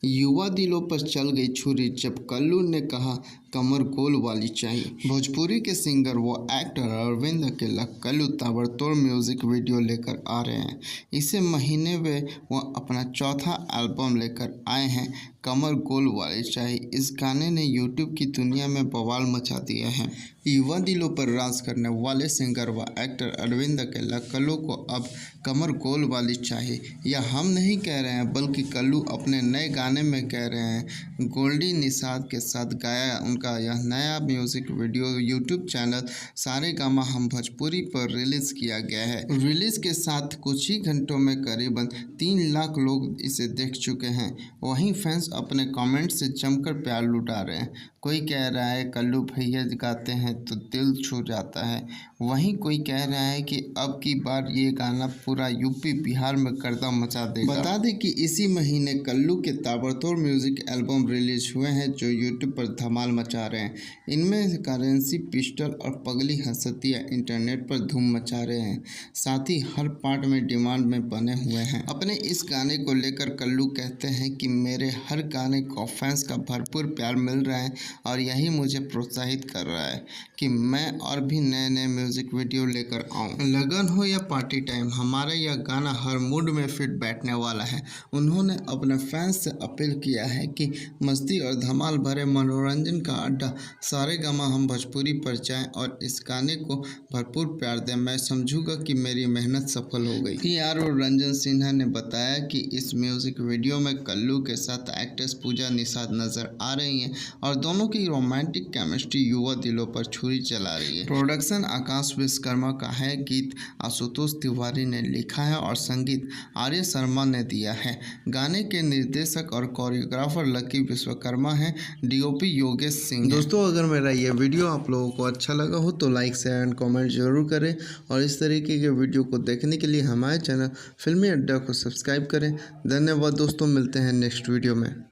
युवा दिलों पर चल गई छुरी जब कल्लू ने कहा कमर गोल वाली चाहिए। भोजपुरी के सिंगर व एक्टर अरविंद अकेला कल्लू ताबड़तोड़ म्यूजिक वीडियो लेकर आ रहे हैं। इसी महीने में वो अपना चौथा एल्बम लेकर आए हैं, कमर गोल वाली चाहिए। इस गाने ने यूट्यूब की दुनिया में बवाल मचा दिया है। युवा दिलों पर राज करने वाले सिंगर व एक्टर अरविंद अकेला कल्लू को अब कमर गोल वाली चाहिए। यह हम नहीं कह रहे हैं बल्कि कल्लू अपने नए गाने में कह रहे हैं। गोल्डी निषाद के साथ गाया उनका यह नया music video YouTube channel Saregama हम भोजपुरी पर रिलीज किया गया है। रिलीज के साथ कुछ ही घंटों में करीबन 3 लाख लोग इसे देख चुके हैं। वहीं फैंस अपने कमेंट से जमकर प्यार लुटा रहे हैं। कोई कह रहा है कल्लू भैया गाते हैं तो दिल छू जाता है, वहीं कोई कह रहा है कि अब की बार ये गाना पूरा यूपी बिहार में गर्दा मचा देगा। बता दें कि इसी महीने कल्लू के ताबड़तोड़ म्यूजिक एल्बम रिलीज हुए हैं जो यूट्यूब पर धमाल मचा रहे हैं। इनमें करेंसी, पिस्टल और पगली हंसतिया इंटरनेट पर धूम मचा रहे हैं। साथ ही हर पार्ट में डिमांड में बने हुए हैं। अपने इस गाने को लेकर कल्लू कहते हैं कि मेरे हर गाने को फैंस का भरपूर प्यार मिल रहा है और यही मुझे प्रोत्साहित कर रहा है कि मैं और भी नए नए म्यूजिक वीडियो लेकर आऊँ। लगन हो या पार्टी टाइम, हमारा यह गाना हर मूड में फिट बैठने वाला है। उन्होंने अपने फैंस से अपील किया है कि मस्ती और धमाल भरे मनोरंजन का अड्डा सारेगामा हम भोजपुरी पर जाएं और इस गाने को भरपूर प्यार दें। मैं समझूंगा कि मेरी मेहनत सफल हो गई। PR और रंजन सिन्हा ने बताया कि इस म्यूजिक वीडियो में कल्लू के साथ एक्ट्रेस पूजा निषाद नजर आ रही हैं और दोनों की रोमांटिक केमिस्ट्री युवा दिलों पर छुरी चला रही है। प्रोडक्शन आकाश विश्वकर्मा का है, गीत आशुतोष तिवारी ने लिखा है और संगीत आर्य शर्मा ने दिया है। गाने के निर्देशक और कोरियोग्राफर लकी विश्वकर्मा हैं, DOP योगेश सिंह। दोस्तों, अगर मेरा ये वीडियो आप लोगों को अच्छा लगा हो तो लाइक, शेयर एंड कमेंट जरूर करें और इस तरीके के वीडियो को देखने के लिए हमारे चैनल फिल्मी अड्डा को सब्सक्राइब करें। धन्यवाद दोस्तों, मिलते हैं नेक्स्ट वीडियो में।